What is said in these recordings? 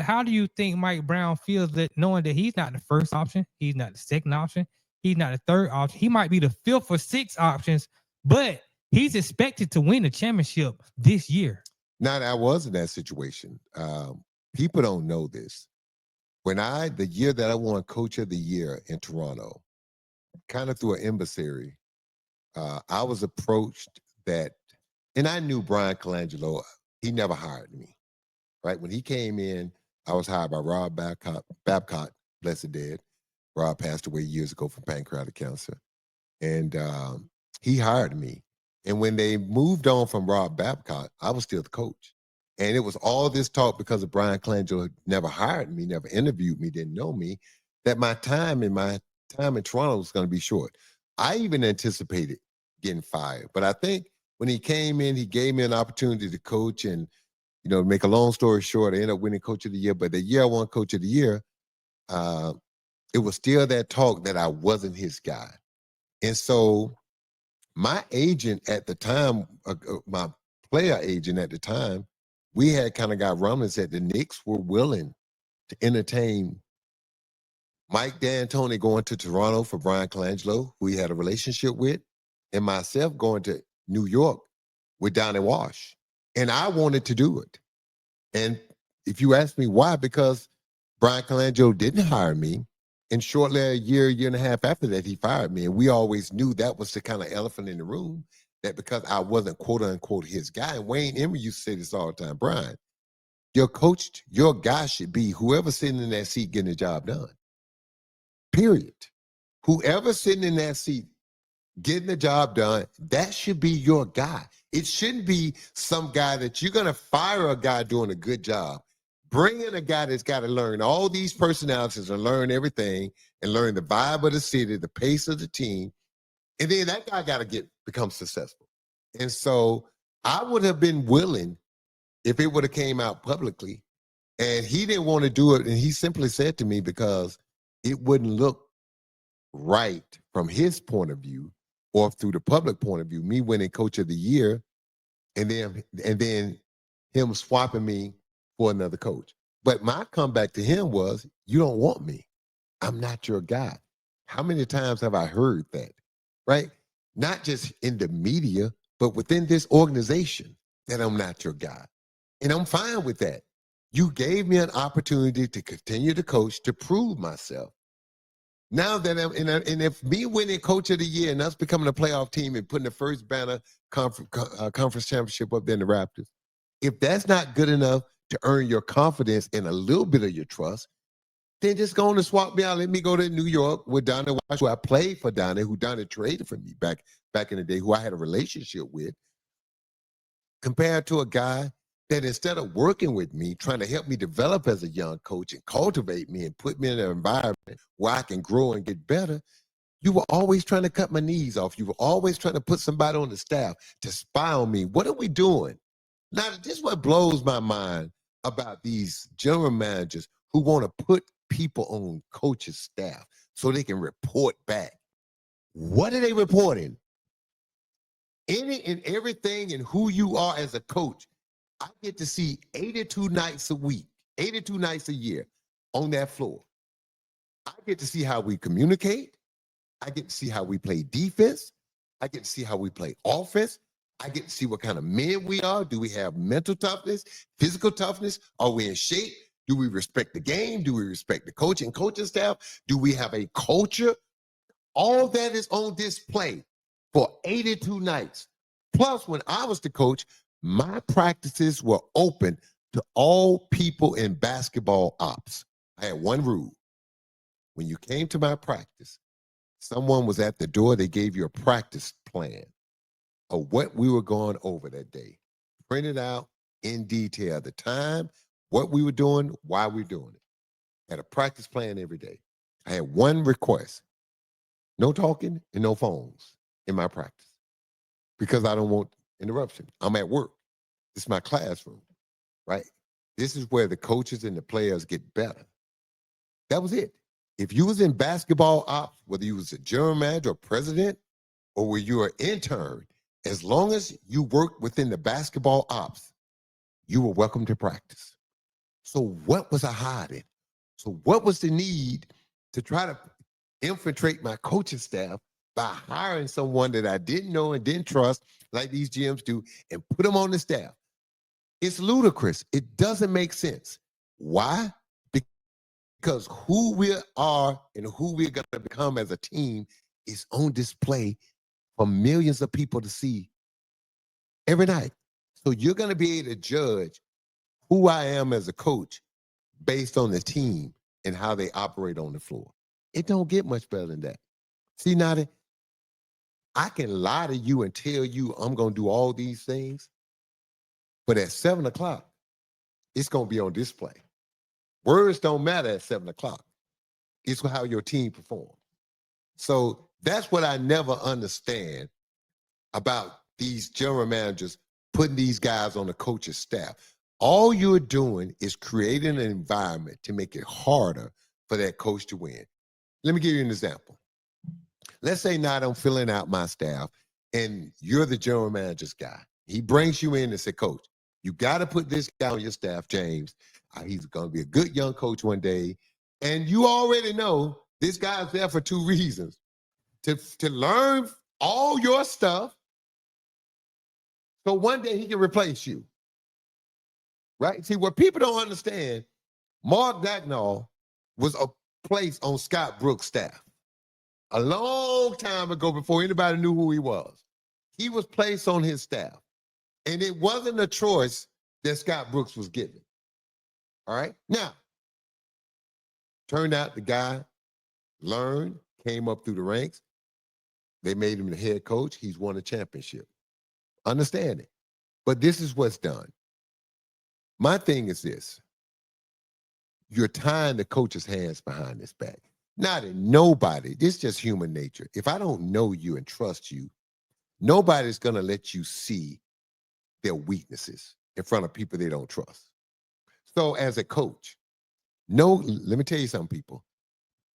how do you think Mike Brown feels that knowing that he's not the first option, he's not the second option, he's not the third option, he might be the fifth or sixth options, but he's expected to win the championship this year. Now, I was in that situation. People don't know this. The year that I won Coach of the Year in Toronto, kind of through an emissary, I was approached and I knew Brian Colangelo, he never hired me, right? When he came in, I was hired by Rob Babcock, blessed dead. Rob passed away years ago from pancreatic cancer. And he hired me. And when they moved on from Rob Babcock, I was still the coach. And it was all this talk because of Brian Colangelo never hired me, never interviewed me, didn't know me, that my time in Toronto was going to be short. I even anticipated getting fired. But I think when he came in, he gave me an opportunity to coach. And, to make a long story short, I ended up winning Coach of the Year. But the year I won Coach of the Year, it was still that talk that I wasn't his guy. And so my agent at the time, my player agent at the time, we had kind of got rumblings that the Knicks were willing to entertain Mike D'Antoni going to Toronto for Brian Colangelo, who he had a relationship with, and myself going to New York with Donnie Wash. And I wanted to do it. And if you ask me why, because Brian Colangelo didn't hire me. And shortly a year and a half after that, he fired me. And we always knew that was the kind of elephant in the room, that because I wasn't quote unquote his guy. And Wayne Emery used to say this all the time, Brian, your guy should be whoever's sitting in that seat getting the job done. Period. Whoever's sitting in that seat getting the job done, that should be your guy. It shouldn't be some guy that you're going to fire a guy doing a good job. Bring in a guy that's got to learn all these personalities and learn everything and learn the vibe of the city, the pace of the team. And then that guy got to become successful. And so I would have been willing if it would have came out publicly, and he didn't want to do it. And he simply said to me, because it wouldn't look right from his point of view or through the public point of view, me winning Coach of the Year and then him swapping me for another coach. But my comeback to him was, you don't want me. I'm not your guy. How many times have I heard that, right? Not just in the media, but within this organization, that I'm not your guy. And I'm fine with that. You gave me an opportunity to continue to coach, to prove myself. Now that and if me winning Coach of the Year and us becoming a playoff team and putting the first banner conference championship up there in the Raptors, if that's not good enough to earn your confidence and a little bit of your trust, then just go on and swap me out. Let me go to New York with Donnie Wash, who I played for Donnie, who Donnie traded for me back in the day, who I had a relationship with, compared to a guy that instead of working with me, trying to help me develop as a young coach and cultivate me and put me in an environment where I can grow and get better, you were always trying to cut my knees off. You were always trying to put somebody on the staff to spy on me. What are we doing? Now, this is what blows my mind about these general managers who want to put people on coaches' staff so they can report back. What are they reporting? Any and everything and who you are as a coach. I get to see 82 nights a week, 82 nights a year on that floor. I get to see how we communicate. I get to see how we play defense. I get to see how we play offense. I get to see what kind of men we are. Do we have mental toughness, physical toughness? Are we in shape? Do we respect the game? Do we respect the coach and coaching staff? Do we have a culture? All that is on display for 82 nights. Plus, when I was the coach, my practices were open to all people in basketball ops. I had one rule. When you came to my practice, someone was at the door, they gave you a practice plan of what we were going over that day. Printed out in detail, the time, what we were doing, why we were doing it. Had a practice plan every day. I had one request. No talking and no phones in my practice because I don't want interruption. I'm at work. This is my classroom, right? This is where the coaches and the players get better. That was it. If you was in basketball ops, whether you was a general manager or president, or were you an intern, as long as you worked within the basketball ops, you were welcome to practice. So what was I hiding? So what was the need to try to infiltrate my coaching staff by hiring someone that I didn't know and didn't trust, like these GMs do, and put them on the staff? It's ludicrous. It doesn't make sense. Why? Because who we are and who we're going to become as a team is on display for millions of people to see every night. So you're going to be able to judge who I am as a coach based on the team and how they operate on the floor. It don't get much better than that. See, Nadi, I can lie to you and tell you I'm going to do all these things, but at 7 o'clock, it's going to be on display. Words don't matter at 7 o'clock. It's how your team performs. So that's what I never understand about these general managers putting these guys on the coach's staff. All you're doing is creating an environment to make it harder for that coach to win. Let me give you an example. Let's say now I'm filling out my staff and you're the general manager's guy. He brings you in and says, Coach, you got to put this guy on your staff, James. He's going to be a good young coach one day. And you already know this guy's there for two reasons. To learn all your stuff, so one day he can replace you. Right? See, what people don't understand, Mark Dagnall was placed on Scott Brooks' staff a long time ago before anybody knew who he was. He was placed on his staff. And it wasn't a choice that Scott Brooks was given. All right? Now, turned out the guy learned, came up through the ranks. They made him the head coach. He's won a championship. Understand it. But this is what's done. My thing is this. You're tying the coach's hands behind his back. Not in nobody. This is just human nature. If I don't know you and trust you, nobody's going to let you see their weaknesses in front of people they don't trust. So as a coach, let me tell you something, people.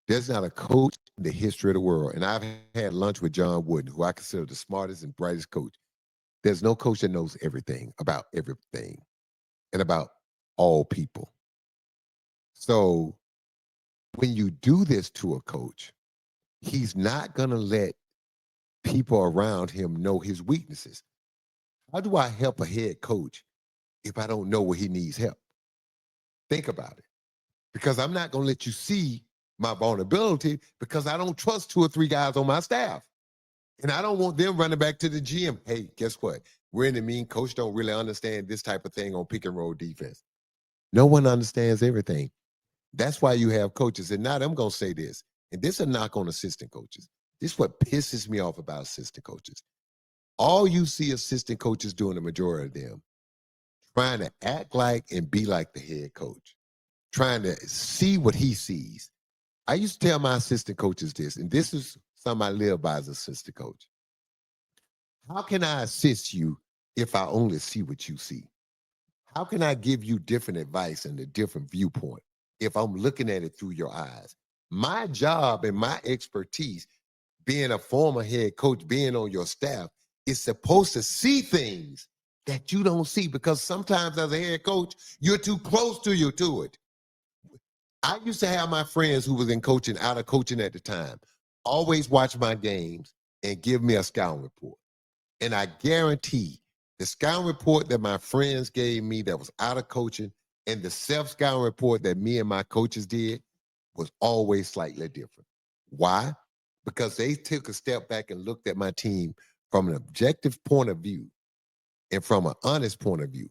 There's not a coach in the history of the world, and I've had lunch with John Wooden, who I consider the smartest and brightest coach. There's no coach that knows everything about everything and about all people. So when you do this to a coach, he's not going to let people around him know his weaknesses. How do I help a head coach if I don't know where he needs help? Think about it. Because I'm not going to let you see my vulnerability because I don't trust 2 or 3 guys on my staff. And I don't want them running back to the gym. Hey, guess what? We're in the mean. Coach don't really understand this type of thing on pick and roll defense. No one understands everything. That's why you have coaches. And now I'm going to say this, and this is a knock on assistant coaches. This is what pisses me off about assistant coaches. All you see assistant coaches doing, the majority of them, trying to act like and be like the head coach, trying to see what he sees. I used to tell my assistant coaches this, and this is something I live by as assistant coach. How can I assist you if I only see what you see? How can I give you different advice and a different viewpoint if I'm looking at it through your eyes? My job and my expertise, being a former head coach, being on your staff, is supposed to see things that you don't see, because sometimes as a head coach, you're too close to it. I used to have my friends who was in coaching, out of coaching at the time, always watch my games and give me a scouting report. And I guarantee the scouting report that my friends gave me that was out of coaching and the self-scouting report that me and my coaches did was always slightly different. Why? Because they took a step back and looked at my team from an objective point of view and from an honest point of view.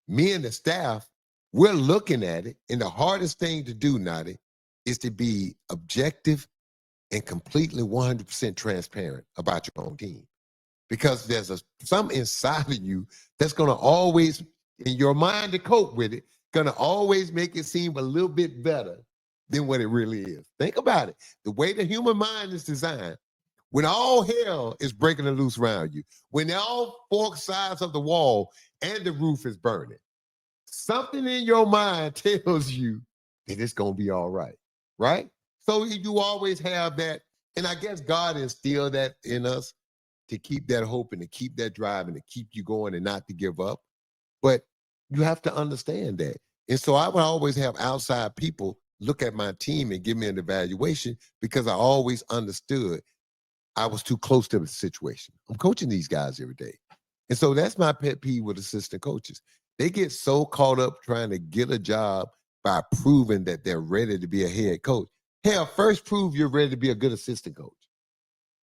Me and the staff, we're looking at it, and the hardest thing to do, Nadi, is to be objective and completely 100% transparent about your own team. Because there's some inside of you that's going to always, in your mind to cope with it, going to always make it seem a little bit better than what it really is. Think about it. The way the human mind is designed, when all hell is breaking loose around you, when all 4 sides of the wall and the roof is burning, something in your mind tells you that it's going to be all right, right? So you always have that, and I guess God instilled that in us to keep that hope and to keep that drive and to keep you going and not to give up. But you have to understand that And so I would always have outside people look at my team and give me an evaluation because I always understood I was too close to the situation. I'm coaching these guys every day. And so that's my pet peeve with assistant coaches. They get so caught up trying to get a job by proving that they're ready to be a head coach. Hell, first prove you're ready to be a good assistant coach.